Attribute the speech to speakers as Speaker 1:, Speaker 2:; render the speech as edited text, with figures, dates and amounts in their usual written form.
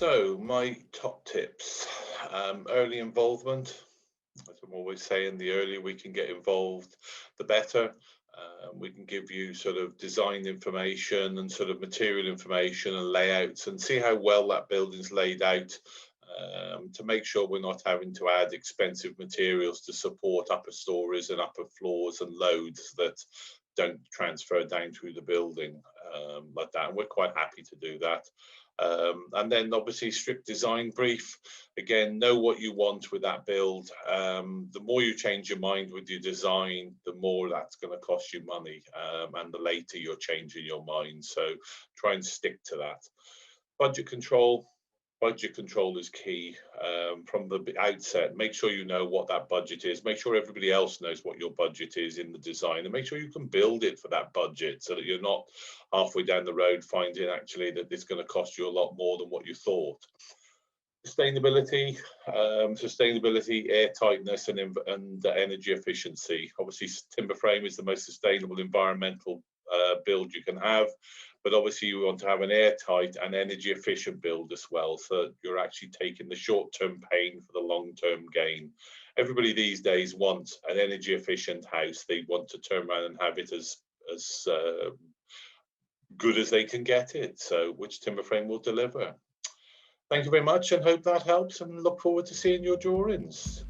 Speaker 1: So my top tips, early involvement. As I'm always saying, the earlier we can get involved, the better. We can give you sort of design information and sort of material information and layouts and see how well that building's laid out, to make sure we're not having to add expensive materials to support upper stories and upper floors and loads that don't transfer down through the building, like that. And we're quite happy to do that. And then obviously strict design brief. Again, know what you want with that build. The more you change your mind with your design, the more that's going to cost you money, and the later you're changing your mind. So try and stick to that. Budget control. Budget control is key, from the outset. Make sure you know what that budget is. Make sure everybody else knows what your budget is in the design, and make sure you can build it for that budget so that you're not halfway down the road finding actually that it's going to cost you a lot more than what you thought. Sustainability, air tightness, and energy efficiency. Obviously, timber frame is the most sustainable environmental build you can have, but obviously you want to have an airtight and energy efficient build as well, so that you're actually taking the short-term pain for the long-term gain. Everybody these days wants an energy efficient house. They want to turn around and have it as good as they can get it. So which timber frame will deliver? Thank you very much, and hope that helps, and look forward to seeing your drawings.